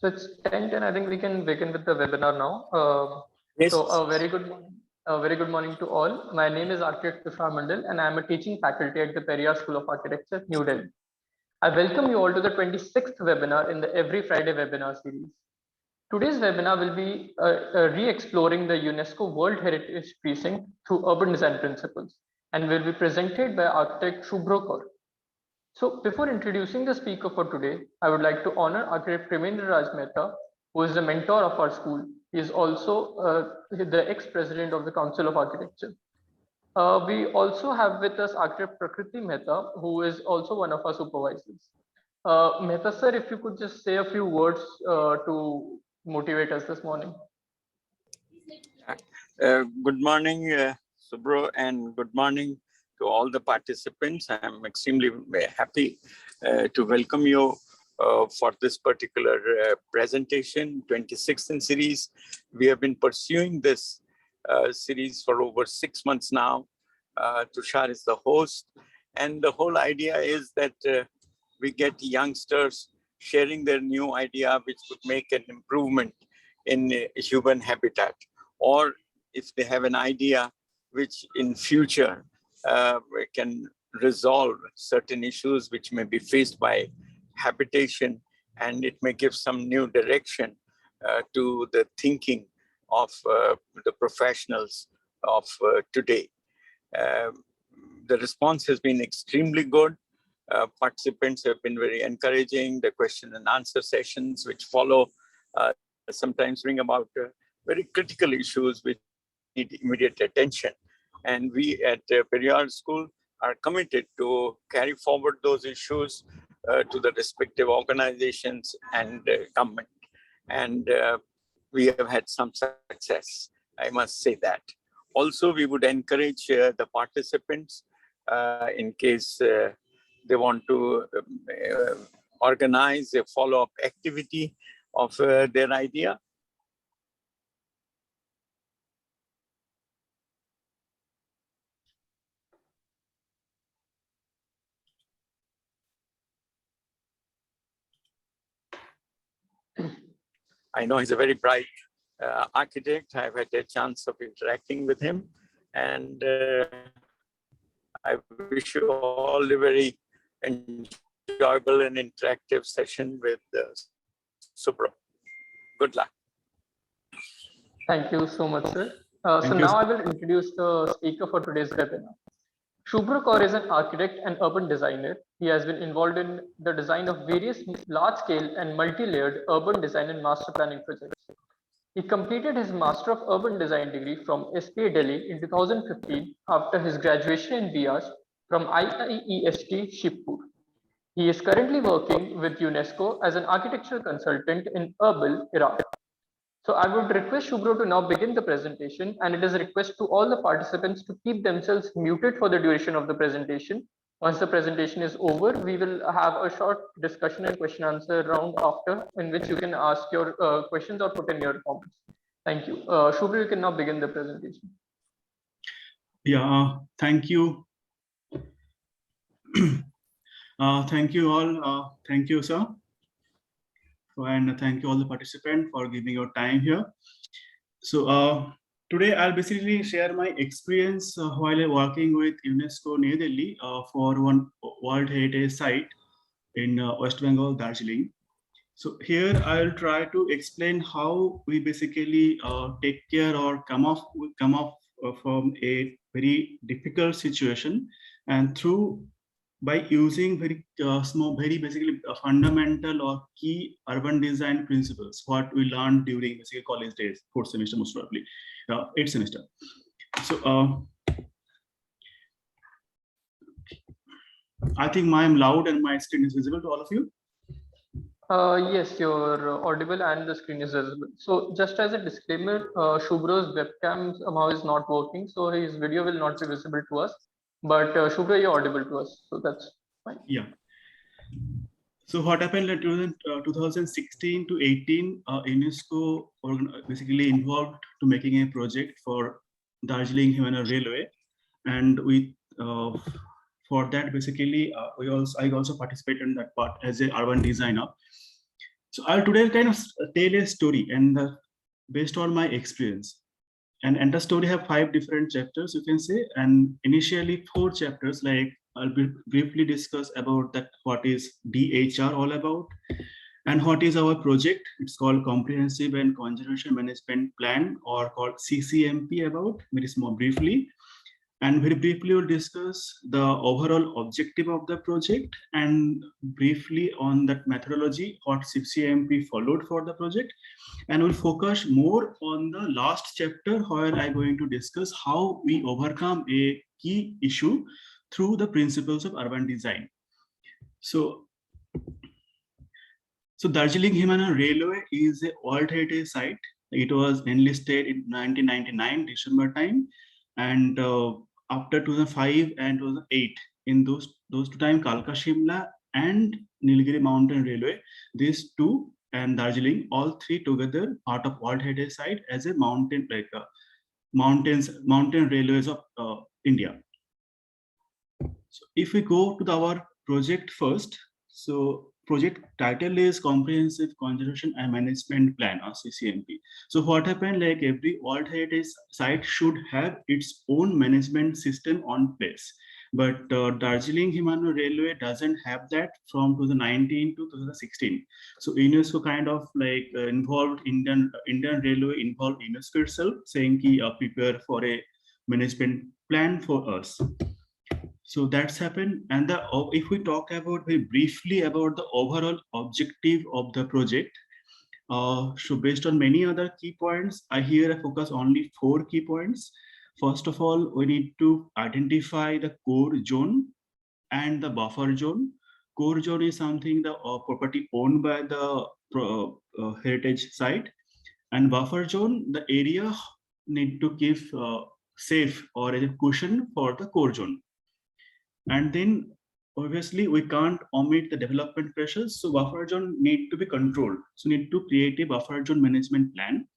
So it's 10:10. I think we can begin with the webinar now. Yes. So a very good morning to all. My name is Architect Tushar Mandal, and I am a teaching faculty at the Periyar School of Architecture, New Delhi. I welcome you all to the 26th webinar in the Every Friday webinar series. Today's webinar will be re-exploring the UNESCO World Heritage Precinct through urban design principles, and will be presented by architect Shubhra. So before introducing the speaker for today, I would like to honor architect Premendra Raj Mehta, who is the mentor of our school. He is also the ex-president of the Council of Architecture. We also have with us architect Prakriti Mehta, who is also one of our supervisors. Mehta sir, if you could just say a few words to motivate us this morning. Good morning, Shubhra, and good morning to all the participants. I'm extremely happy to welcome you for this particular presentation, 26th in series. We have been pursuing this series for over 6 months now. Tushar is the host, and the whole idea is that we get youngsters sharing their new idea, which would make an improvement in human habitat, or if they have an idea which in future can resolve certain issues which may be faced by habitation, and it may give some new direction to the thinking of the professionals of today. The response has been extremely good. Participants have been very encouraging. The question and answer sessions which follow sometimes bring about very critical issues which need immediate attention. And we at Periyar School are committed to carry forward those issues to the respective organizations and government. And we have had some success, I must say that. Also, we would encourage the participants in case they want to organize a follow-up activity of their idea. I know he's a very bright architect. I've had a chance of interacting with him, and I wish you all a very enjoyable and interactive session with Shubhra. Good luck. Thank you so much, sir. Now I will introduce the speaker for today's webinar. Shubhra Kaur is an architect and urban designer. He has been involved in the design of various large-scale and multi-layered urban design and master planning projects. He completed his Master of Urban Design degree from SPA Delhi in 2015 after his graduation in BIAS from IIEST Shibpur. He is currently working with UNESCO as an architectural consultant in Erbil, Iraq. So I would request Shubhra to now begin the presentation, and it is a request to all the participants to keep themselves muted for the duration of the presentation. Once the presentation is over, we will have a short discussion and question answer round after, in which you can ask your questions or put in your comments. Thank you. Shubhra, you can now begin the presentation. Yeah, thank you. Thank you all. Thank you, sir. And thank you all the participants for giving your time here. So today I'll basically share my experience while working with UNESCO New Delhi for one World Heritage Site in West Bengal, Darjeeling. So here I'll try to explain how we basically take care or come off from a very difficult situation, and by using very basically fundamental or key urban design principles, what we learned during basically college days, 4th semester, most probably 8th semester. So I think I am loud and my screen is visible to all of you. Yes, you're audible and the screen is visible. So just as a disclaimer, Shubhra's webcam somehow is not working, so his video will not be visible to us. But Shubhra, you're audible to us, so that's fine. Yeah. So what happened in 2016 to 18, UNESCO basically involved to making a project for Darjeeling Himalayan Railway, and we for that basically I also participated in that part as an urban designer. So I'll today kind of tell a story and based on my experience. And the story have 5 different chapters, you can say, and initially 4 chapters. Like I'll briefly discuss about that what is DHR all about, and what is our project. It's called Comprehensive and Conservation Management Plan, or called CCMP, about very small briefly. And very briefly we'll discuss the overall objective of the project, and briefly on that methodology, what CCMP followed for the project. And we'll focus more on the last chapter, where I'm going to discuss how we overcome a key issue through the principles of urban design. So Darjeeling Himalayan Railway is a World Heritage Site. It was enlisted in 1999 December time, and after 2005 and 2008, in those 2 times, Kalka Shimla and Nilgiri Mountain Railway, these 2 and Darjeeling, all 3 together part of World Heritage Site as a mountain, like mountain railways of India. So if we go to our project first, so project title is Comprehensive Conservation and Management Plan, or CCMP. So what happened, like every World Heritage Site should have its own management system on place. But Darjeeling Himalayan Railway doesn't have that from 2019 to 2016. So UNESCO kind of like involved Indian Railway, involved UNESCO itself, saying ki prepare for a management plan for us. So that's happened. And if we talk about very briefly about the overall objective of the project, so based on many other key points, I focus only 4 key points. First of all, we need to identify the core zone and the buffer zone. Core zone is something the property owned by the heritage site, and buffer zone, the area need to give safe or a cushion for the core zone. And then obviously we can't omit the development pressures, so buffer zone need to be controlled. So need to create a buffer zone management plan,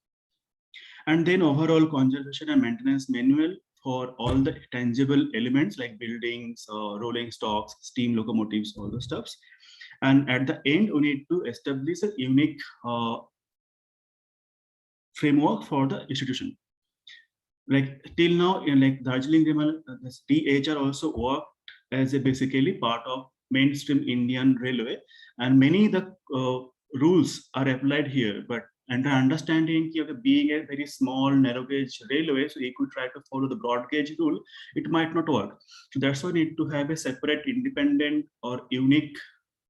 and then overall conservation and maintenance manual for all the tangible elements like buildings, rolling stocks, steam locomotives, all the stuffs. And at the end, we need to establish a unique framework for the institution. Like till now, in like Darjeeling this DHR also worked as a basically part of mainstream Indian railway, and many the rules are applied here. But under understanding of being a very small narrow gauge railway, so you could try to follow the broad gauge rule, it might not work. So that's why we need to have a separate, independent or unique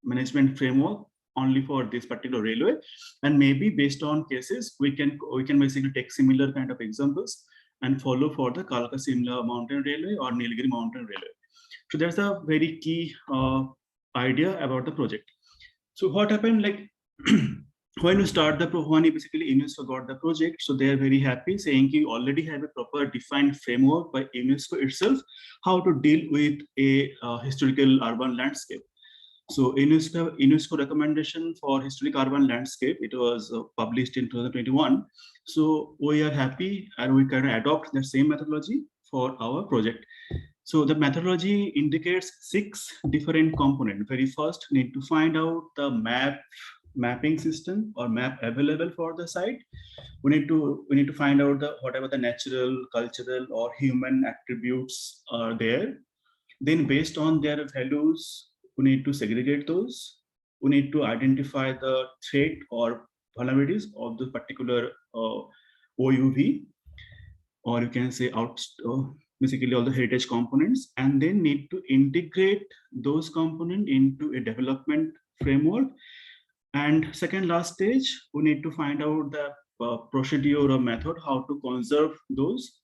management framework only for this particular railway. And maybe based on cases, we can basically take similar kind of examples and follow for the Kalka Simla Mountain Railway or Nilgiri Mountain Railway. So that's a very key idea about the project. So what happened, like when you start when you basically UNESCO got the project, so they are very happy, saying you already have a proper defined framework by UNESCO itself how to deal with a historical urban landscape. So UNESCO recommendation for historic urban landscape, it was published in 2021. So we are happy and we can adopt the same methodology for our project. So the methodology indicates 6 different components. Very first, need to find out the mapping system or map available for the site. We need to find out whatever the natural, cultural, or human attributes are there. Then based on their values, we need to segregate those. We need to identify the threat or vulnerabilities of the particular OUV, or you can say basically all the heritage components, and then need to integrate those components into a development framework. And second last stage, we need to find out the procedure or method how to conserve those.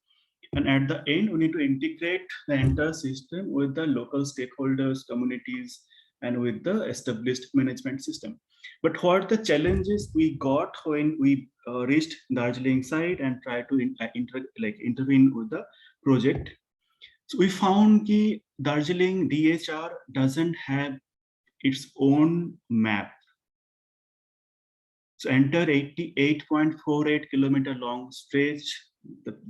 And at the end, we need to integrate the entire system with the local stakeholders, communities, and with the established management system. But what the challenges we got when we reached Darjeeling site and tried to intervene with the project? So we found that Darjeeling DHR doesn't have its own map. So enter 88.48 kilometer long stretch,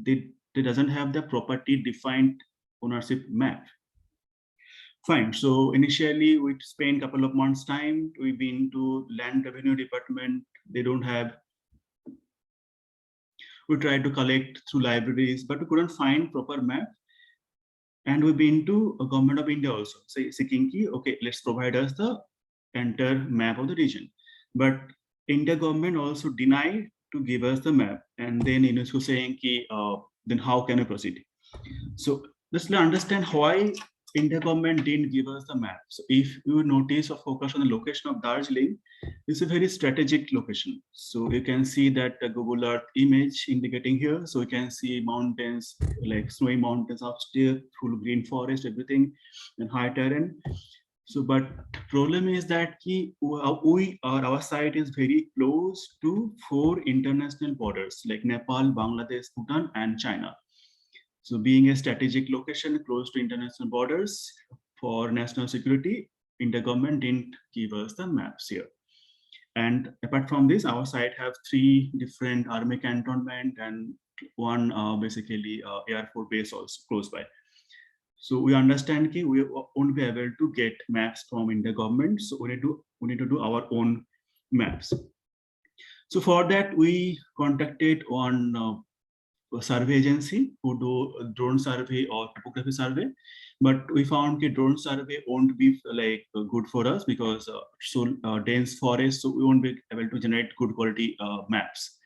they doesn't have the property defined ownership map. Fine. So initially we spent a couple of months time. We've been to land revenue department. They don't have. We tried to collect through libraries, but we couldn't find proper map. And we've been to a government of India also, say seeking ki, okay, let's provide us the entire map of the region. But India government also denied to give us the map. And then UNESCO saying ki, then how can we proceed? So let's understand why India government didn't give us the map. So if you notice or focus on the location of Darjeeling, it's a very strategic location. So you can see that the Google Earth image indicating here. So you can see mountains, like snowy mountains upstairs, full green forest, everything, and high terrain. So, but problem is that our site is very close to 4 international borders like Nepal, Bangladesh, Bhutan, and China. So being a strategic location close to international borders for national security, India government didn't give us the maps here. And apart from this, our site have 3 different army cantonment and 1 basically Air Force base also close by. So we understand that we won't be able to get maps from India government. So we need to do our own maps. So for that, we contacted one survey agency who do a drone survey or topography survey, but we found that drone survey won't be like good for us because so dense forest, so we won't be able to generate good quality maps.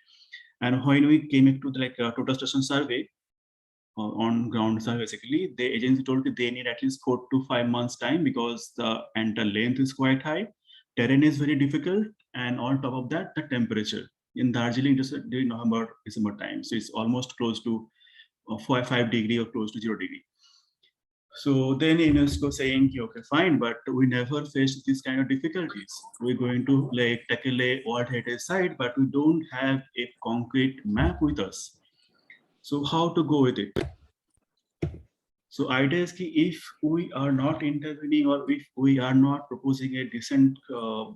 And when we came into the total station survey, on ground survey, basically the agency told that they need at least 4 to 5 months time because the entire length is quite high, terrain is very difficult, and on top of that the temperature in Darjeeling just during November, December time. So it's almost close to 5 degree or close to 0 degree. So then UNESCO saying, okay, fine, but we never faced these kind of difficulties. We're going to like tackle a World Heritage site, but we don't have a concrete map with us. So how to go with it? So idea is that if we are not intervening or if we are not proposing a decent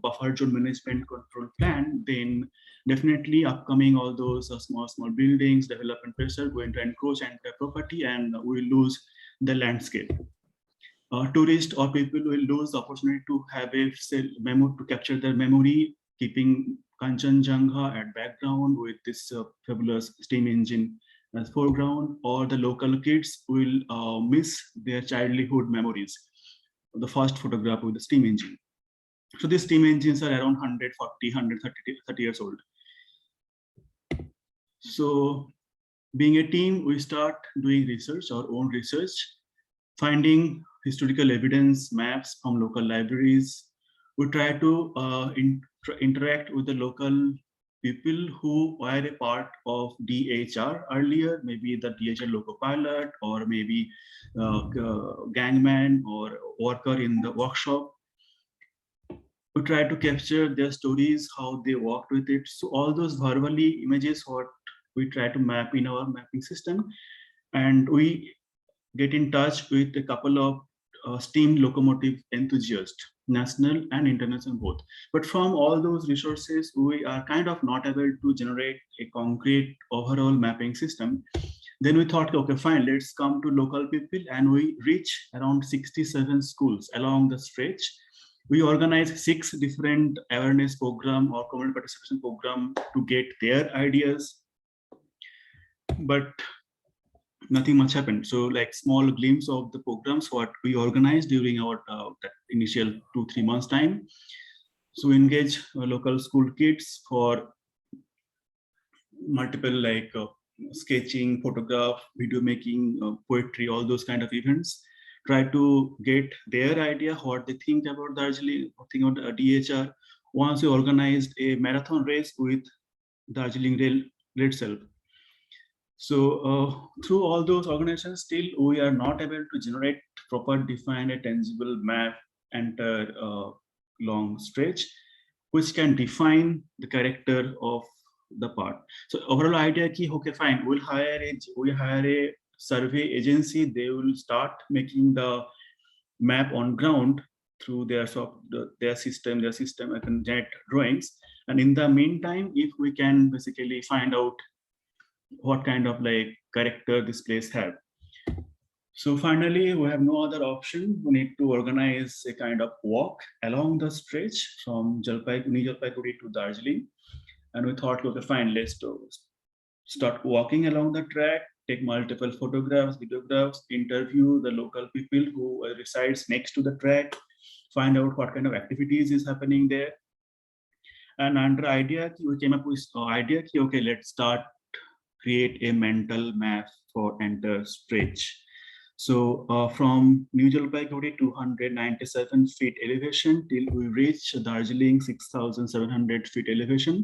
buffer zone management control plan, then definitely upcoming all those small buildings, development pressure going to encroach entire property and we lose the landscape. Tourists or people will lose the opportunity to have a memo to capture their memory, keeping Kanchenjunga at background with this fabulous steam engine as foreground, or the local kids will miss their childhood memories. The first photograph with the steam engine. So these steam engines are around 140, 130 years old. So being a team, we start doing research, our own research, finding historical evidence, maps from local libraries. We try to interact with the local people who were a part of DHR earlier, maybe the DHR local pilot or maybe gangman or worker in the workshop. We try to capture their stories, how they worked with it. So all those verbally images, what we try to map in our mapping system, and we get in touch with a couple of steam locomotive enthusiasts, national and international both. But from all those resources, we are kind of not able to generate a concrete overall mapping system. Then we thought, okay, fine, let's come to local people, and we reach around 67 schools along the stretch. We organized 6 different awareness program or community participation program to get their ideas, but nothing much happened. So like small glimpse of the programs what we organized during our that initial 2-3 months time. So we engage local school kids for multiple like sketching, photograph, video making, poetry, all those kind of events. Try to get their idea, what they think about Darjeeling, what think about DHR. Once we organized a marathon race with Darjeeling Rail itself. So through all those organizations, still we are not able to generate proper defined a tangible map enter long stretch, which can define the character of the part. So overall idea ki, okay, fine, we hire a survey agency. They will start making the map on ground through their system. I can generate drawings, and in the meantime, if we can basically find out what kind of like character this place have. So finally, we have no other option. We need to organize a kind of walk along the stretch from New Jalpaiguri to Darjeeling. And we thought, okay, fine, let's start walking along the track, take multiple photographs, videographs, interview the local people who resides next to the track, find out what kind of activities is happening there. And under idea, we came up with idea, okay, let's start create a mental map for entire stretch. So from New Jalpaiguri 297 feet elevation till we reach Darjeeling 6,700 feet elevation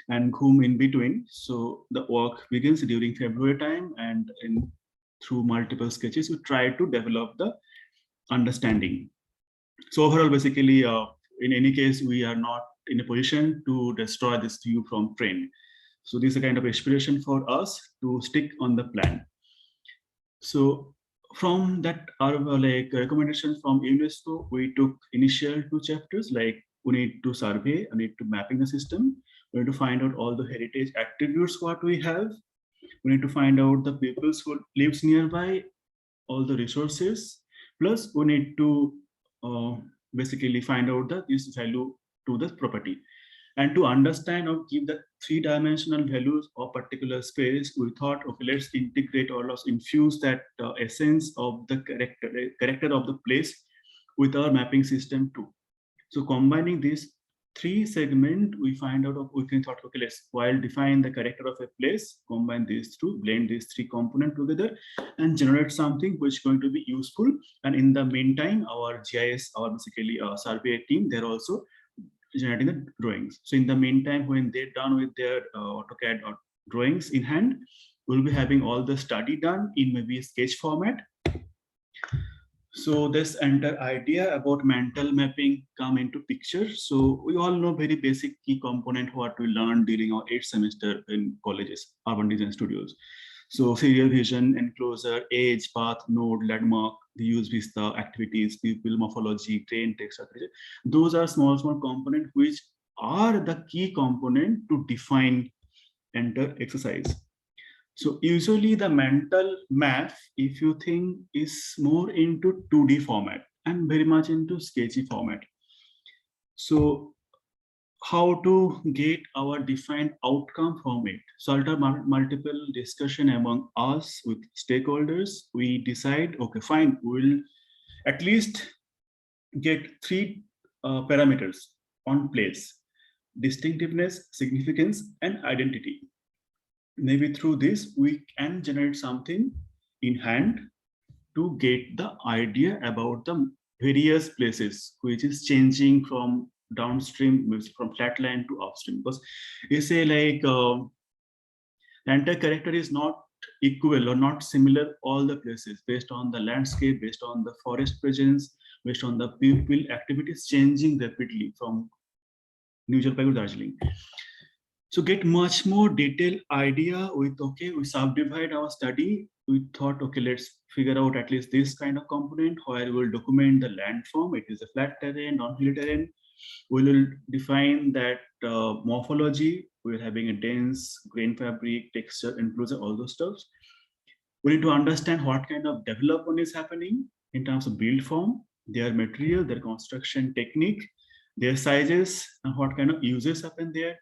and Ghum in between. So the work begins during February time, and through multiple sketches, we try to develop the understanding. So overall, basically, in any case, we are not in a position to destroy this view from train. So this is a kind of inspiration for us to stick on the plan. So from that, our like recommendation from UNESCO, we took initial 2 chapters, like we need to survey, we need to mapping the system, we need to find out all the heritage attributes what we have, we need to find out the peoples who lives nearby, all the resources, plus we need to basically find out this value to the property. And to understand or give the 3-dimensional values of particular space, we thought, okay, let's integrate or let's infuse that essence of the character of the place with our mapping system too. So combining these 3 segments, we find out, we can thought, okay, let's while define the character of a place, combine these two, blend these 3 components together and generate something which is going to be useful. And in the meantime, our GIS, our basically survey team, they're also generating the drawings. So in the meantime, when they're done with their AutoCAD or drawings in hand, we'll be having all the study done in maybe sketch format. So this entire idea about mental mapping come into picture. So we all know very basic key component what we learned during our 8th semester in colleges, urban design studios. So serial vision, enclosure, edge, path, node, landmark, the use vista, activities, people, morphology, train, text, those are small components which are the key component to define entire exercise. So usually the mental map, if you think, is more into 2D format and very much into sketchy format. So how to get our defined outcome from it. So after multiple discussion among us with stakeholders, we decide, okay, fine, we'll at least get 3 parameters on place: distinctiveness, significance, and identity. Maybe through this, we can generate something in hand to get the idea about the various places, which is changing from downstream, from flatland to upstream. Because you say like the entire character is not equal or not similar all the places, based on the landscape, based on the forest presence, based on the people activities changing rapidly from New Jalpaiguri to Darjeeling. So get much more detailed idea with, okay, we subdivide our study. We thought, okay, let's figure out at least this kind of component where we'll document the landform. It is a flat terrain, non-hilly terrain. We will define that morphology. We're having a dense grain fabric, texture, enclosure, all those stuff. We need to understand what kind of development is happening in terms of build form, their material, their construction technique, their sizes, and what kind of uses happen there.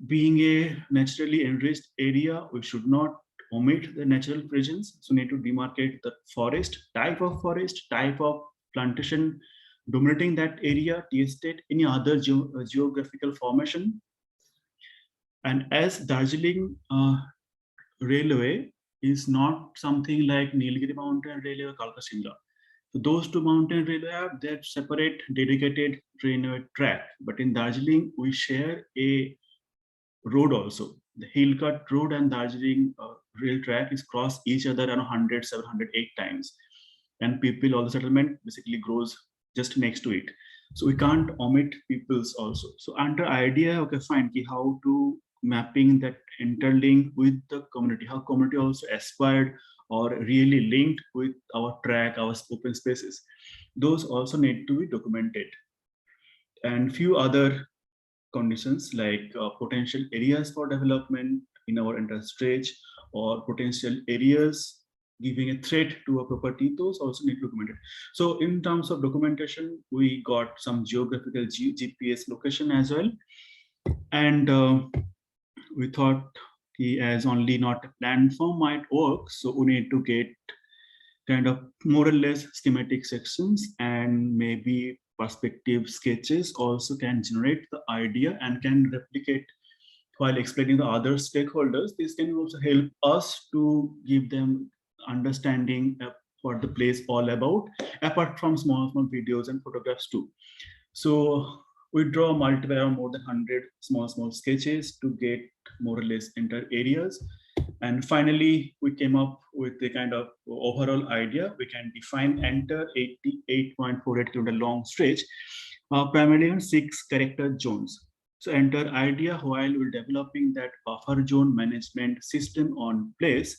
Being a naturally enriched area, we should not omit the natural presence. So need to demarcate the forest, type of plantation dominating that area, tea estate, any other geographical formation. And as Darjeeling Railway is not something like Nilgiri Mountain Railway or Kalka Shimla. So those 2 mountain railway have their separate dedicated railway track. But in Darjeeling, we share a road also. The Hill Cut Road and Darjeeling rail track is cross each other around 100, 700, 8 times. And people, all the settlement basically grows just next to it. So we can't omit peoples also. So under idea, okay, fine, how to mapping that interlink with the community, how community also aspired or really linked with our track, our open spaces. Those also need to be documented. And few other conditions like potential areas for development in our entire stretch, or potential areas giving a threat to a property, those also need documented. So in terms of documentation, we got some geographical GPS location as well. And we thought as only not a plan form might work. So we need to get kind of more or less schematic sections, and maybe perspective sketches also can generate the idea and can replicate while explaining the other stakeholders. This can also help us to give them understanding what the place all about, apart from small videos and photographs too. So we draw multiple more than 100 small sketches to get more or less entire areas. And finally, we came up with the kind of overall idea. We can define entire 88.48 kilometer long stretch, primarily on 6 character zones. So entire idea while we're developing that buffer zone management system on place,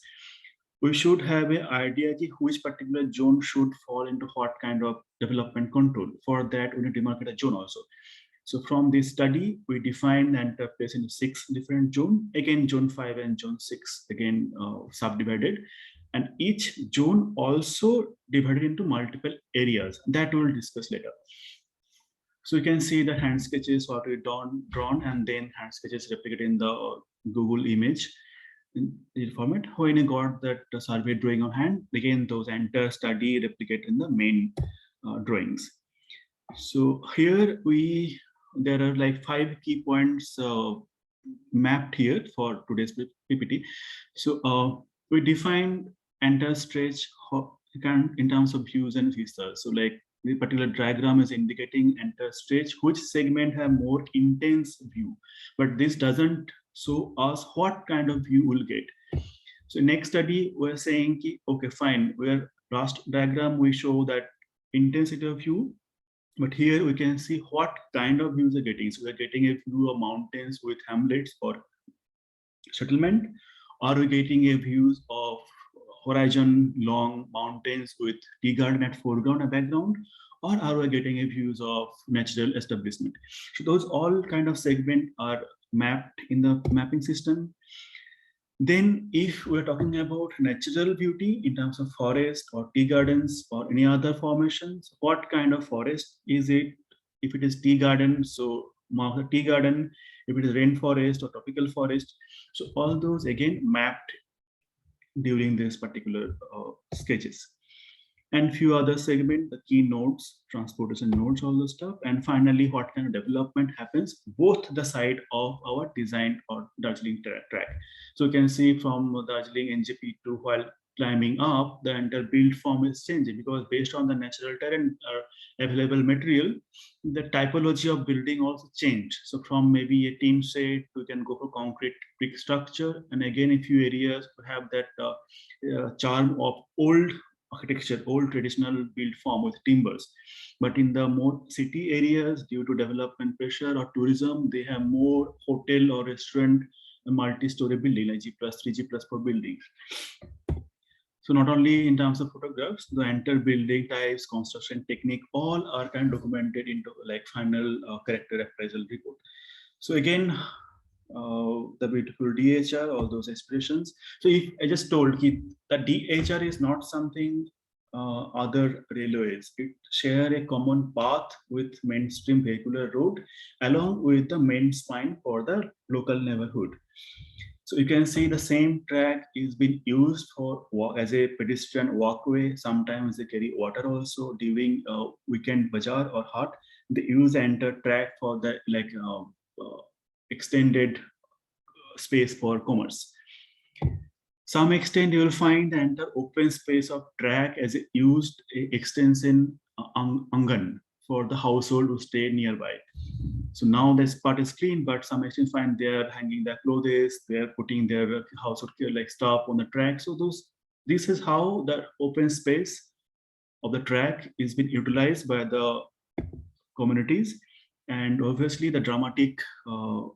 we should have an idea of which particular zone should fall into what kind of development control. For that, we need to demarcate a zone also. So from this study, we defined the entire place into 6 different zones. Again, zone 5 and zone 6 again subdivided, and each zone also divided into multiple areas that we'll discuss later. So you can see the hand sketches what we drawn, and then hand sketches replicated in the Google image in the format. When you got that survey drawing on hand, again those entire study replicated in the main drawings. So here there are like 5 key points mapped here for today's PPT. So we defined entire stretch in terms of views and vistas. So like the particular diagram is indicating entire stretch, which segment have more intense view, but this doesn't show us what kind of view we'll get. So next study, we're saying, okay, fine, where last diagram we show that intensity of view, but here we can see what kind of views are getting. So we're getting a view of mountains with hamlets or settlement. Are we getting a views of horizon long mountains with tea garden at foreground and background, or are we getting a views of natural establishment? So those all kind of segment are mapped in the mapping system. Then if we're talking about natural beauty in terms of forest or tea gardens or any other formations, what kind of forest is it? If it is tea garden, so mark the tea garden. If it is rainforest or tropical forest, so all those again mapped during this particular sketches. And few other segments, the key nodes, transportation nodes, all the stuff. And finally, what kind of development happens both the side of our design or Darjeeling track. So you can see from Darjeeling NJP2 while climbing up, the entire build form is changing because based on the natural terrain or available material, the typology of building also changed. So from maybe a team shed, we can go for concrete brick structure. And again, in few areas, we have that charm of old architecture, old traditional build form with timbers. But in the more city areas, due to development pressure or tourism, they have more hotel or restaurant, multi-story building like G+3, G+4 buildings. So not only in terms of photographs, the entire building types, construction technique, all are kind of documented into like final character appraisal report. So again, the beautiful DHR, all those expressions. So if I just told you that DHR is not something other railways, it share a common path with mainstream vehicular road along with the main spine for the local neighborhood. So you can see the same track is being used for as a pedestrian walkway. Sometimes they carry water also during weekend bazaar or hut. They use the entire track for the like extended space for commerce. Some extent you will find the entire open space of track as a used extension angan for the household who stay nearby. So now this part is clean, but some extent find they are hanging their clothes, they are putting their household like stuff on the track. So this is how the open space of the track is being utilized by the communities. And obviously the dramatic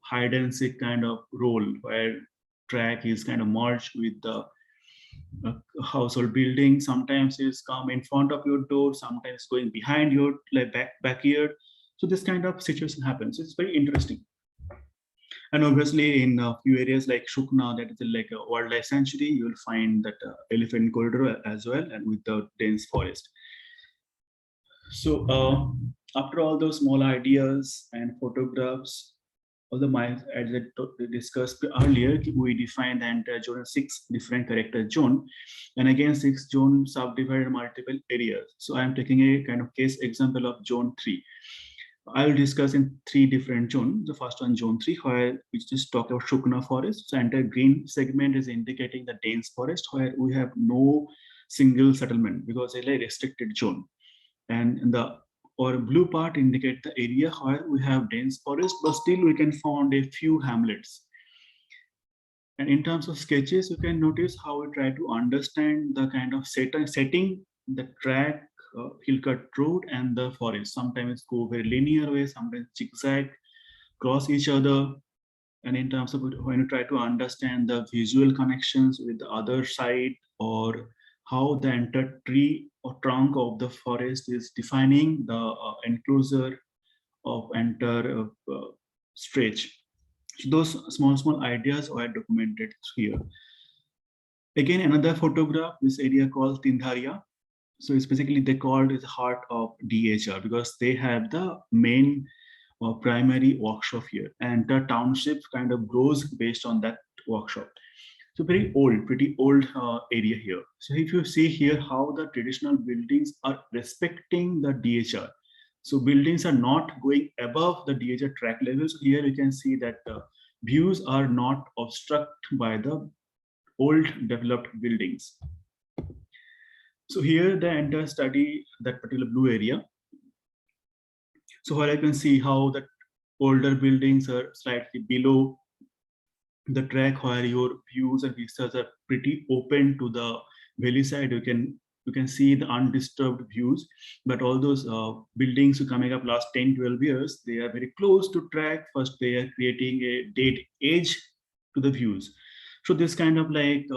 hide and seek kind of role where track is kind of merged with the household building. Sometimes it's come in front of your door, sometimes going behind your like backyard. So this kind of situation happens. It's very interesting. And obviously in a few areas like Shukna, that is like a wildlife sanctuary, you will find that elephant corridor as well, and with the dense forest. So after all those small ideas and photographs, although as I discussed earlier, we defined the entire zone as 6 different character zone, and again 6 zones subdivided multiple areas. So I am taking a kind of case example of zone 3. I will discuss in 3 different zones. The first one, zone 3, where we just talk about Shukna forest. So entire green segment is indicating the dense forest, where we have no single settlement because it's a restricted zone. And in the or blue part indicate the area where we have dense forest, but still we can find a few hamlets. And in terms of sketches, you can notice how we try to understand the kind of setting, the track, hill cut road, and the forest. Sometimes go very linear way, sometimes zigzag, cross each other. And in terms of when you try to understand the visual connections with the other side, or how the entire tree or trunk of the forest is defining the enclosure of entire stretch. So those small ideas are documented here. Again, another photograph, this area called Tindharia. So it's basically they called it heart of DHR because they have the main primary workshop here, and the township kind of grows based on that workshop. So very old, pretty old area here. So if you see here how the traditional buildings are respecting the DHR. So buildings are not going above the DHR track levels. Here you can see that views are not obstructed by the old developed buildings. So here the entire study, that particular blue area. So here I can see how the older buildings are slightly below the track, where your views and vistas are pretty open to the valley side. You can see the undisturbed views, but all those buildings coming up last 10-12 years, they are very close to track. First they are creating a dead edge to the views. So this kind of like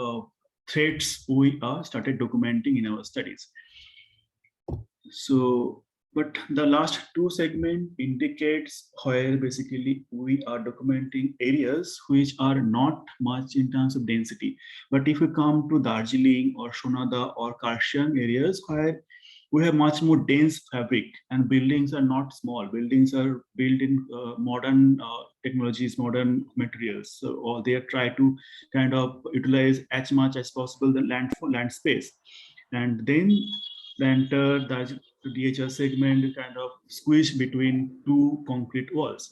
threats we started documenting in our studies. So but the last 2 segment indicates where basically we are documenting areas which are not much in terms of density. But if we come to Darjeeling or Sonada or Karshiang areas, where we have much more dense fabric and buildings are not small. Buildings are built in modern technologies, modern materials. So or they try to kind of utilize as much as possible the land space. And then the entire DHR segment kind of squished between 2 concrete walls.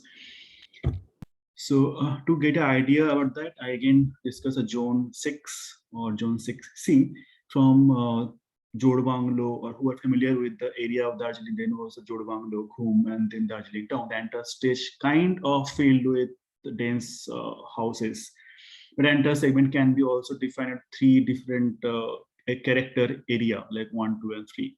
So to get an idea about that, I again discuss a zone 6 or zone 6C from Jodbanglo, or who are familiar with the area of Darjeeling, then was the Jodbanglo, Ghum, and then Darjeeling town. The entire stage kind of filled with the dense houses. But entire segment can be also defined at 3 different a character area, like 1, 2, and 3.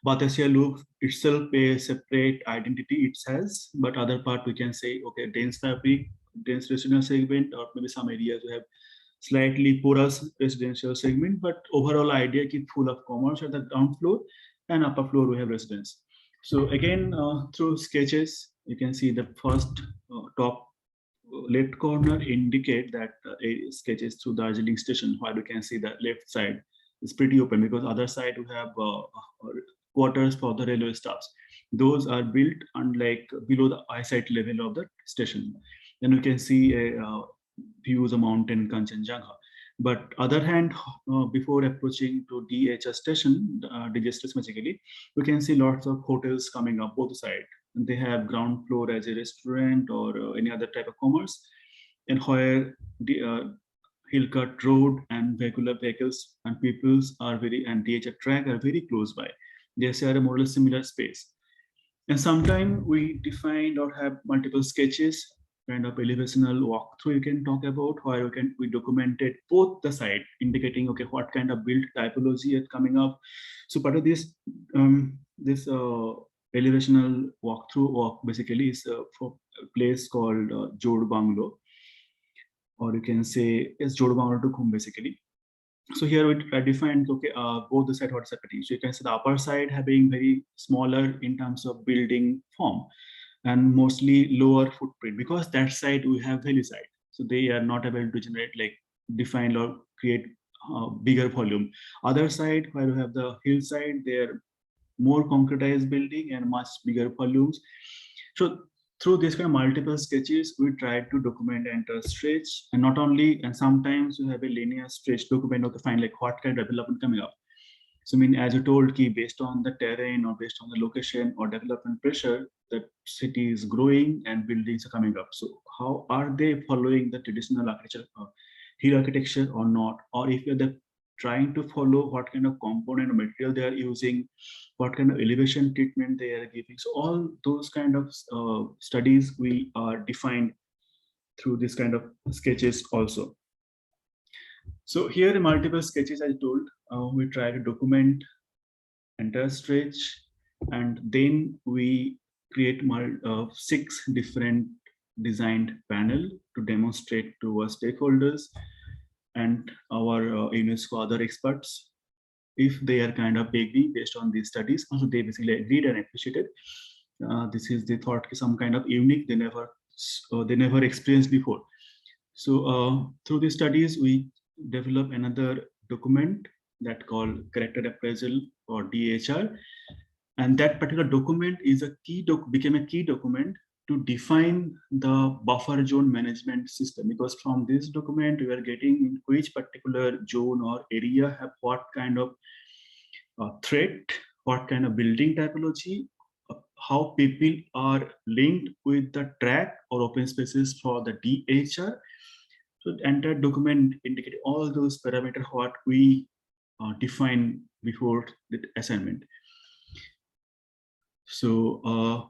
Batasia loop itself a separate identity it has, but other part we can say, okay, dense fabric, dense residential segment, or maybe some areas we have slightly porous residential segment, but overall idea keep full of commerce at the ground floor, and upper floor we have residence. So again, through sketches, you can see the first top left corner indicate that sketches through Darjeeling station, where you can see the left side is pretty open, because other side we have quarters for the railway staffs. Those are built unlike below the eyesight level of the station. Then you can see a views of mountain Kanchenjunga. But other hand, before approaching to DHS station, DHS basically, we can see lots of hotels coming up both sides. They have ground floor as a restaurant or any other type of commerce, and where the hill cut road and vehicular vehicles and peoples are very, and DHS track are very close by. They share a more or less similar space. And sometimes we defined or have multiple sketches, kind of elevational walkthrough you can talk about, where we documented both the side, indicating okay what kind of build typology is coming up. So part of this elevational walkthrough walk basically is for a place called Jod Banglo, or you can say it's Jod Banglo to Khum basically. So here we defined okay both the side what is happening. So you can see the upper side having very smaller in terms of building form, and mostly lower footprint, because that side we have valley side. So they are not able to generate like define or create bigger volume. Other side, where we have the hillside, they are more concretized building and much bigger volumes. So through this kind of multiple sketches, we try to document the entire stretch, and not only, and sometimes we have a linear stretch document of the find like what kind of development coming up. So I mean, as you told, key based on the terrain or based on the location or development pressure, the city is growing and buildings are coming up. So how are they following the traditional architecture, hill architecture or not? Or if they're trying to follow, what kind of component or material they are using, what kind of elevation treatment they are giving. So all those kind of studies we are defined through this kind of sketches also. So here are multiple sketches I told. We try to document entire stretch, and then we create 6 different designed panel to demonstrate to our stakeholders and our UNESCO other experts. If they are kind of agree based on these studies, also they basically agreed and appreciated. This is, they thought some kind of unique, they never experienced before. So through these studies, we develop another document that called character appraisal or DHR, and that particular document is a became a key document to define the buffer zone management system, because from this document we are getting which particular zone or area have what kind of threat, what kind of building typology, how people are linked with the track or open spaces for the DHR. So the entire document indicate all those parameters what we define before the assignment. So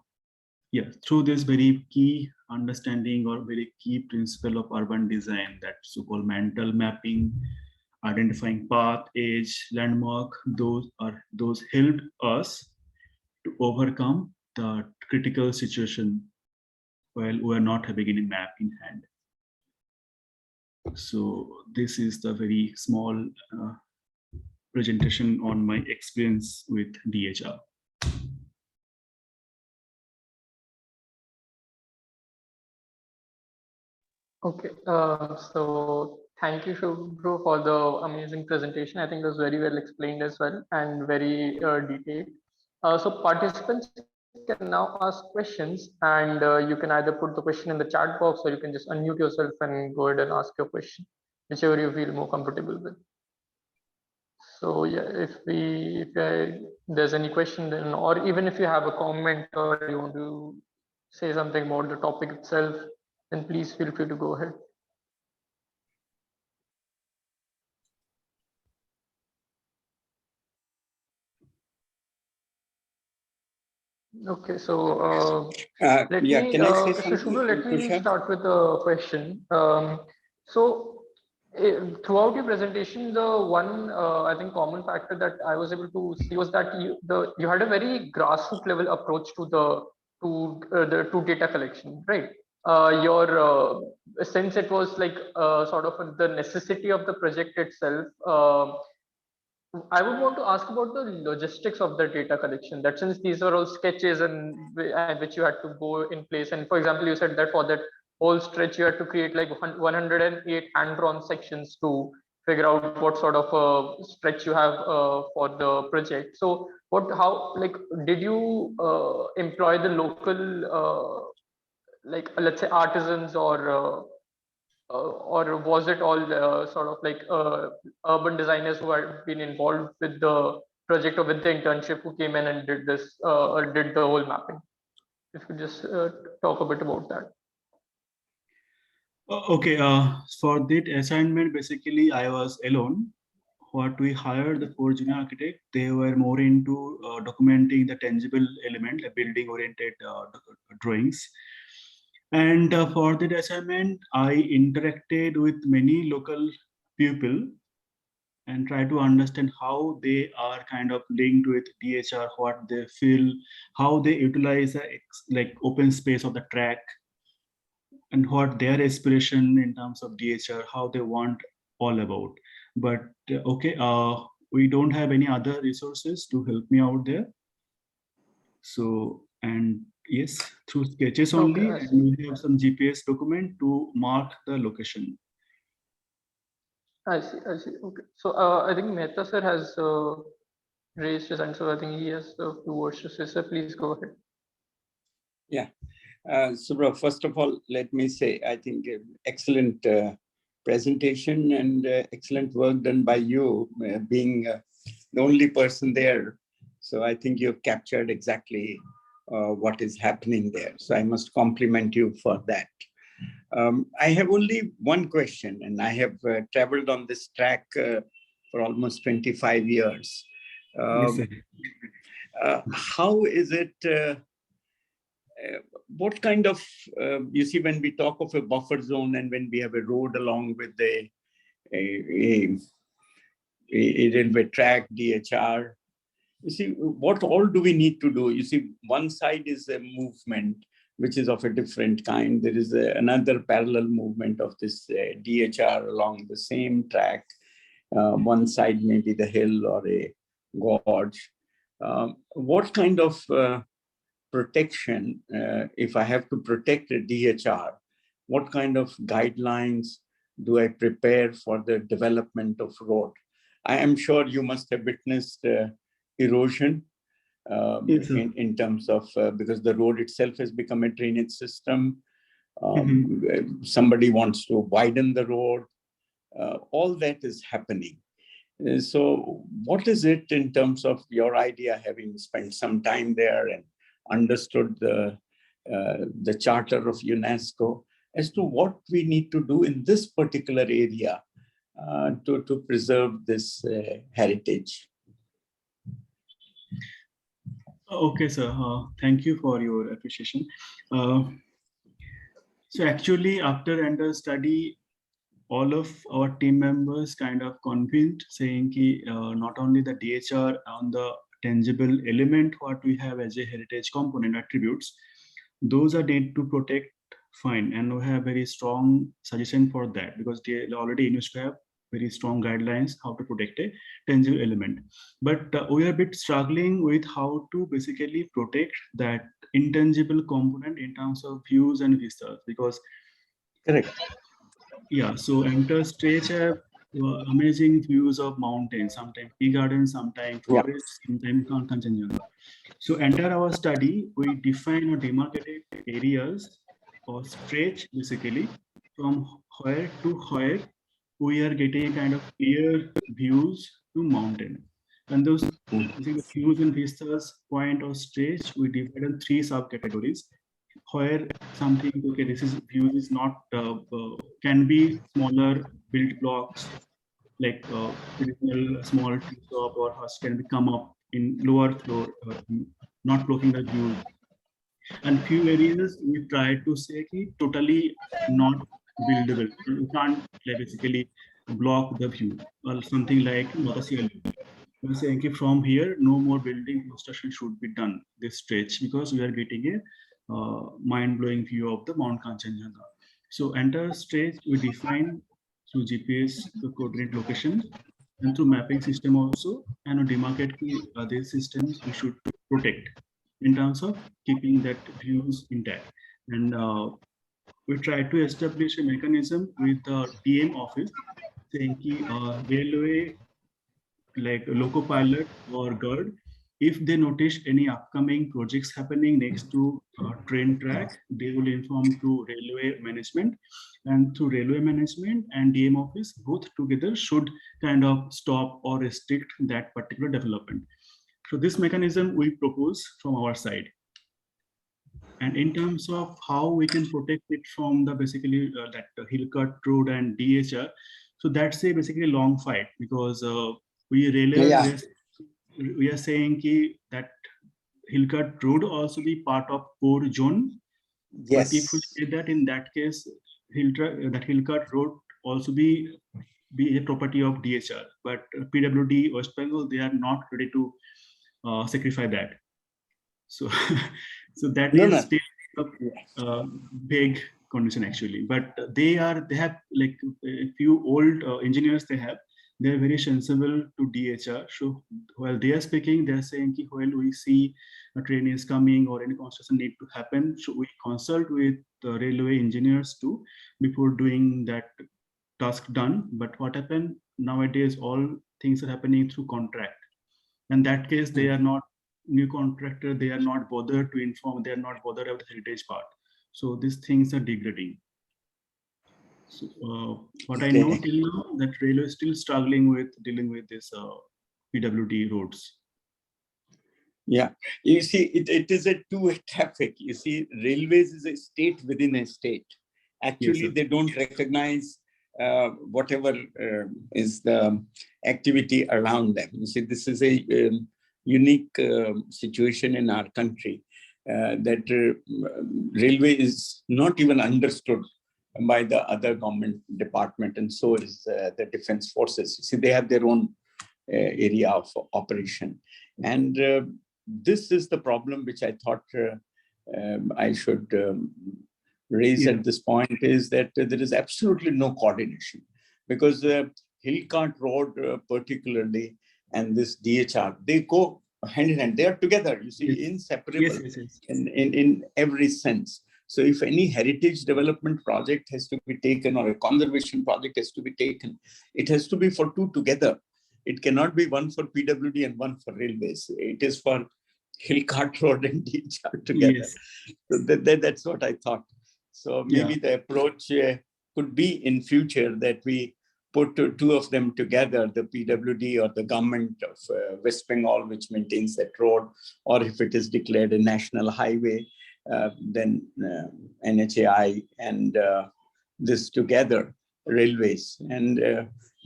yeah, through this very key understanding or very key principle of urban design, that so-called mental mapping, identifying path, edge, landmark, those helped us to overcome the critical situation while we are not having any map in hand. So this is the very small presentation on my experience with DHR. Okay, so thank you, Shubhra, for the amazing presentation. I think it was very well explained as well and very detailed. So participants can now ask questions, and you can either put the question in the chat box, or you can just unmute yourself and go ahead and ask your question, whichever you feel more comfortable with. So yeah, if there's any question, then, or even if you have a comment or you want to say something about the topic itself, then please feel free to go ahead. Okay, so let yeah, me, can I say so something? Shubhra, let me Tushar? start with a question. So throughout your presentation, the one I think common factor that I was able to see was that you had a very grassroots level approach to the data collection, right? Since it was like sort of the necessity of the project itself. I would want to ask about the logistics of the data collection. That since these are all sketches and which you had to go in place, and for example, you said that for that whole stretch you had to create like 108 hand-drawn sections to figure out what sort of stretch you have for the project. So, how like did you employ the local like let's say artisans or was it all sort of like urban designers who had been involved with the project or with the internship who came in and did this or did the whole mapping? If you just talk a bit about that. Okay, for that assignment, basically I was alone. What we hired the 4 junior architect, they were more into documenting the tangible element, the building oriented drawings. And for that assignment, I interacted with many local people and try to understand how they are kind of linked with DHR, what they feel, how they utilize the like open space of the track, and what their aspiration in terms of DHR, how they want all about. But okay, we don't have any other resources to help me out there. So, and Yes, through sketches Okay, only, I see. and we have some GPS document to mark the location. I see. I see. Okay. So I think Mehta sir has raised his hand, so I think he has a few words to say. Sir, please go ahead. Yeah. Shubhra, first of all, let me say, I think excellent presentation and excellent work done by you, being the only person there. So I think you've captured exactly what is happening there. So I must compliment you for that. I have only one question, and I have traveled on this track for almost 25 years. Yes, sir. How is it? What kind of, you see, when we talk of a buffer zone and when we have a road along with a, a, a railway track, DHR, you see, what all do we need to do? You see, one side is a movement, which is of a different kind. There is another parallel movement of this DHR along the same track. One side may be the hill or a gorge. What kind of protection, if I have to protect a DHR, what kind of guidelines do I prepare for the development of road? I am sure you must have witnessed erosion Yes, sir. in terms of, because the road itself has become a drainage system. Somebody wants to widen the road. All that is happening. So what is it in terms of your idea, having spent some time there and understood the charter of UNESCO, as to what we need to do in this particular area to preserve this heritage? Okay, sir. Thank you for your appreciation. So actually, after under study, all of our team members kind of convinced, saying ki, not only the DHR on the tangible element what we have as a heritage component attributes, those are need to protect fine, and we have very strong suggestion for that, because they already UNESCO have very strong guidelines how to protect a tangible element. But we are a bit struggling with how to basically protect that intangible component in terms of views and vistas, because Correct. yeah, so enter stretch have amazing views of mountains, sometimes tea gardens, sometimes Yeah. forests, sometimes Kanchenjunga. So enter our study, we define or demarcated areas or stretch basically from where to where we are getting a kind of clear views to mountain. And those basically views and vistas point or stretch, we divide in three subcategories, where something, okay, this is views is not can be smaller built blocks, like traditional small tea shop or house can be come up in lower floor, not blocking the view. And few areas we try to say ki totally not buildable. You can't like, basically block the view, or something like Notasia. We're saying ki from here, no more building construction should be done this stretch, because we are getting a mind-blowing view of the Mount Kanchenjunga. So entire stretch we define through GPS the coordinate location, and through mapping system also, and demarcate these systems we should protect in terms of keeping that views intact. And we try to establish a mechanism with the DM office, saying ki railway like loco pilot or guard, if they notice any upcoming projects happening next to train track, they will inform to railway management, and through railway management and DM office both together should kind of stop or restrict that particular development. So this mechanism we propose from our side. And in terms of how we can protect it from the basically that hill cut road and DHR, so that's a basically long fight, because we really we are saying ki that hill cut road also be part of core zone. But if we Yes. say that, in that case, that hill cut road also be a property of DHR. But PWD West Bengal, they are not ready to sacrifice that. So, so that No, is no. still a big condition actually. But they have like a few old engineers they have. they're very sensible to DHR. So while they are speaking, they're saying ki while we see a train is coming or any construction need to happen, so we consult with the railway engineers too before doing that task done. But what happened nowadays, all things are happening through contract. In that case, they are not new contractor, they are not bothered to inform, they are not bothered about the heritage part. So these things are degrading. So, what I know till now, that railway is still struggling with dealing with this PWD roads. Yeah, you see, it is a two-way traffic. You see, railways is a state within a state. Actually, Yes, they don't recognize whatever is the activity around them. You see, this is a unique situation in our country that railway is not even understood by the other government department, and so is the defense forces. You see, they have their own area of operation, and this is the problem which I thought I should raise at this point, is that there is absolutely no coordination, because Hillcart Road particularly and this DHR, they go hand in hand. They are together, you see, inseparable in every sense. So if any heritage development project has to be taken or a conservation project has to be taken, it has to be for two together. It cannot be one for PWD and one for railways. It is for Hillcart Road and DHR together. Yes. So that's what I thought. So maybe the approach could be in future that we put two of them together, the PWD or the government of West Bengal, which maintains that road, or if it is declared a national highway, then NHAI and this together, railways, and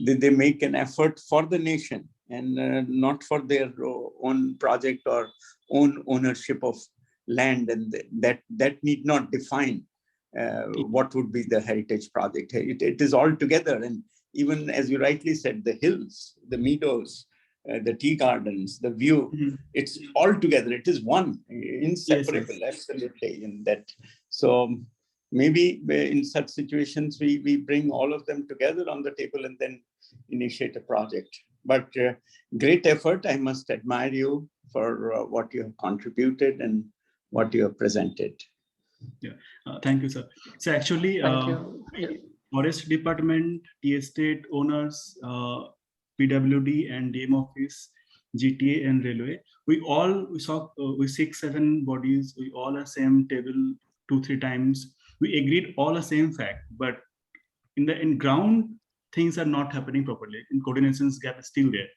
they make an effort for the nation and not for their own project or own ownership of land, and that need not define what would be the heritage project. It is all together, and even as you rightly said, the hills, the meadows, the tea gardens, the view, it's all together. It is one, inseparable, absolutely in that. So maybe in such situations, we bring all of them together on the table and then initiate a project. But great effort. I must admire you for what you have contributed and what you have presented. Yeah, thank you, sir. So actually, Forest Department, tea estate owners, PWD and DM office, GTA and railway, we 6-7 bodies, we all are same table 2-3 times. We agreed all the same fact, but in ground things are not happening properly. In coordination's gap is still there.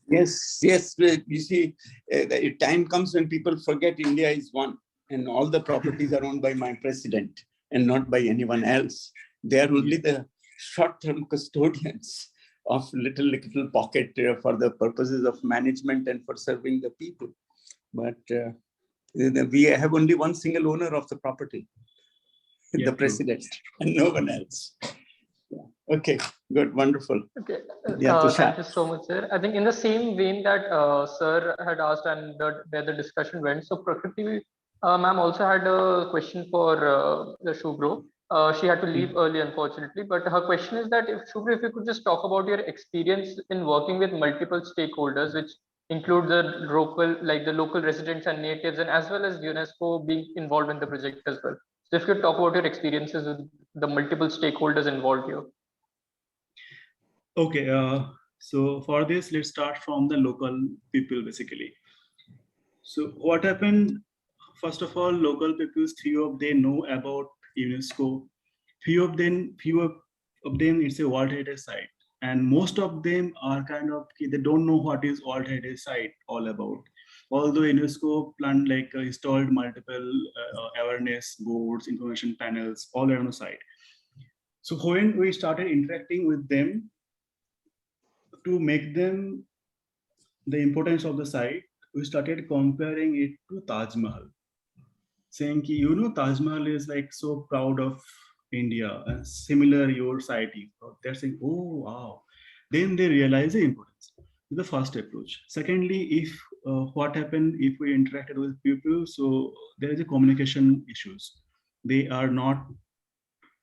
Yes. You see, time comes when people forget India is one, and all the properties are owned by my president and not by anyone else. They are only the short-term custodians of little pocket for the purposes of management and for serving the people. But we have only one single owner of the property, the president, and no one else. Okay, good, wonderful. Okay, thank you so much, sir. I think in the same vein that sir had asked and where the discussion went, so Prakriti ma'am also had a question for the Shubhra. She had to leave early, unfortunately, but her question is that if Shubhra, if you could just talk about your experience in working with multiple stakeholders, which include the local residents and natives, and as well as UNESCO being involved in the project as well. So if you could talk about your experiences with the multiple stakeholders involved here. Okay, so for this, let's start from the local people basically. So what happened? First of all, local people, few of them know about UNESCO. Few of them, it's a World Heritage Site, and most of them are kind of, they don't know what is World Heritage Site all about. Although UNESCO planned installed multiple awareness boards, information panels all around the site. So when we started interacting with them to make them the importance of the site, we started comparing it to Taj Mahal, saying, Taj Mahal is so proud of India, and similar your site is. They're saying, oh wow. Then they realize the importance. The first approach. Secondly, if what happened if we interacted with people, so there is a communication issues. They are not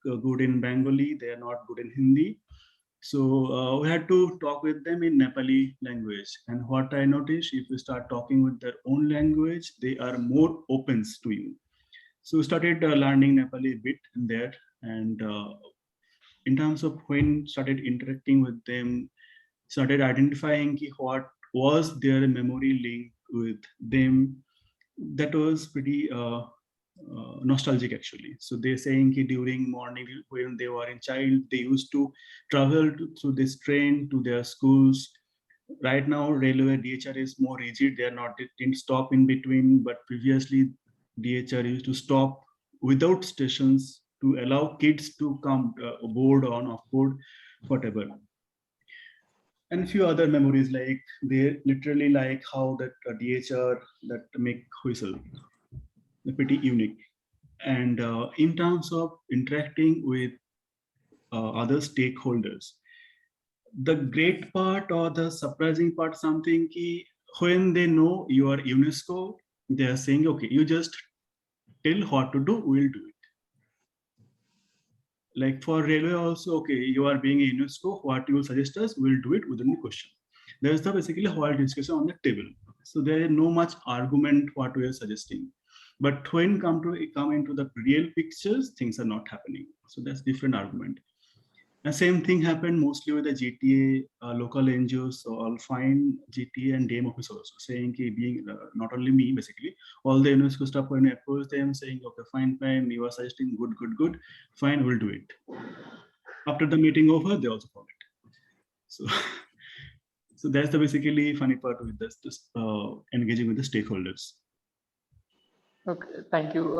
good in Bengali, they are not good in Hindi. So we had to talk with them in Nepali language. And what I noticed, if you start talking with their own language, they are more open to you. So we started learning Nepali a bit in there. And in terms of when started interacting with them, started identifying what was their memory link with them, that was pretty nostalgic actually. So they're saying during morning when they were in child, they used to travel through this train to their schools. Right now, railway DHR is more rigid. They are not, it didn't stop in between, but previously DHR used to stop without stations to allow kids to come aboard, on, off board, whatever. And a few other memories, like they literally like how that DHR that make whistle, pretty unique. And in terms of interacting with other stakeholders, the great part or the surprising part, something ki when they know you are UNESCO, they are saying, okay, you just tell what to do, we'll do it. Like for railway also, okay, you are being a UNESCO, what you will suggest us, we'll do it within the question. There's the basically whole discussion on the table. So there is no much argument what we are suggesting. But when come into the real pictures, things are not happening. So that's different argument. The same thing happened mostly with the GTA, local NGOs, so I'll find GTA and DAME office also saying, being not only me, basically, all the UNESCO stuff when I approach them saying, okay, fine, you are suggesting good, fine, we'll do it. After the meeting over, they also forget. So, so that's the basically funny part with this engaging with the stakeholders. Okay, thank you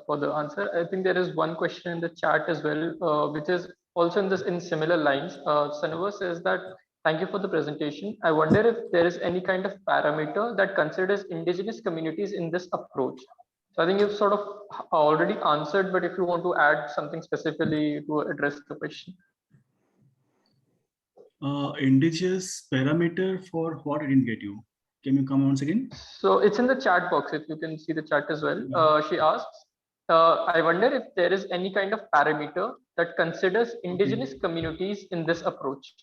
for the answer. I think there is one question in the chat as well, which is also in similar lines. Sanova says that, thank you for the presentation. I wonder if there is any kind of parameter that considers indigenous communities in this approach. So I think you've sort of already answered, but if you want to add something specifically to address the question. Indigenous parameter for what? I didn't get you. Can you come once again? So it's in the chat box, if you can see the chat as well. She asks, I wonder if there is any kind of parameter that considers indigenous communities in this approach.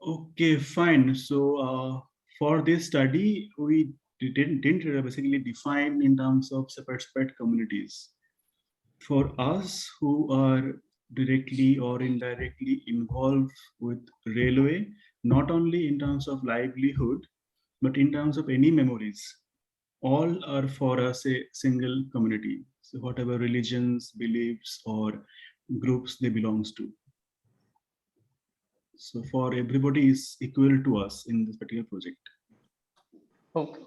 Okay, fine. So for this study, we didn't basically define in terms of separate communities. For us who are directly or indirectly involved with railway, not only in terms of livelihood, but in terms of any memories, all are for us a single community. So whatever religions, beliefs, or groups they belongs to. So for everybody is equal to us in this particular project. Okay.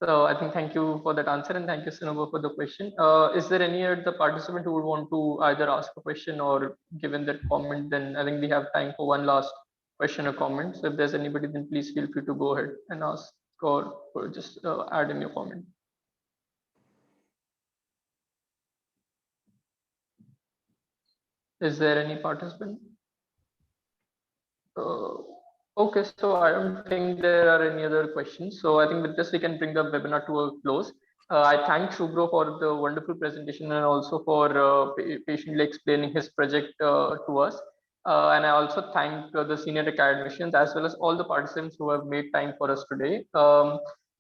So I think thank you for that answer, and thank you, Sanova, for the question. Is there any other participant who would want to either ask a question or given that comment? Then I think we have time for one last question or comment. So if there's anybody, then please feel free to go ahead and ask or just add in your comment. Is there any participant? Okay, so I don't think there are any other questions. So I think with this, we can bring the webinar to a close. I thank Shubhra for the wonderful presentation and also for patiently explaining his project to us. And I also thank the senior academicians as well as all the participants who have made time for us today.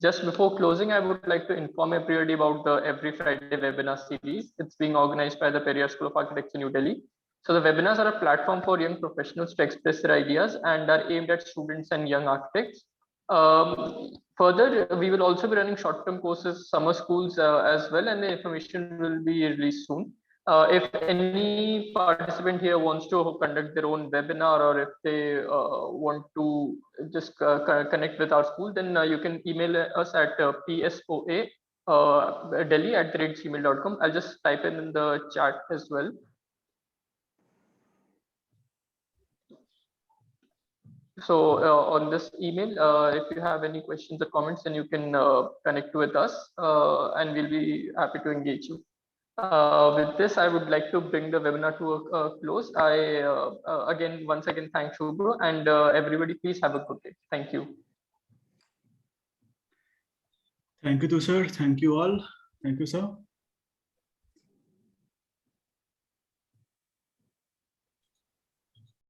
Just before closing, I would like to inform everybody about the Every Friday webinar series. It's being organized by the Periyar School of Architecture, New Delhi. So the webinars are a platform for young professionals to express their ideas and are aimed at students and young architects. Further, we will also be running short-term courses, summer schools as well, and the information will be released soon. If any participant here wants to conduct their own webinar, or if they want to just connect with our school, then you can email us at psoa delhi@gmail.com. I'll just type in the chat as well. So on this email, if you have any questions or comments, then you can connect with us and we'll be happy to engage you. With this, I would like to bring the webinar to a close. I once again thank Shubhra, and everybody please have a good day. Thank you. Thank you, sir. Thank you all. Thank you, sir.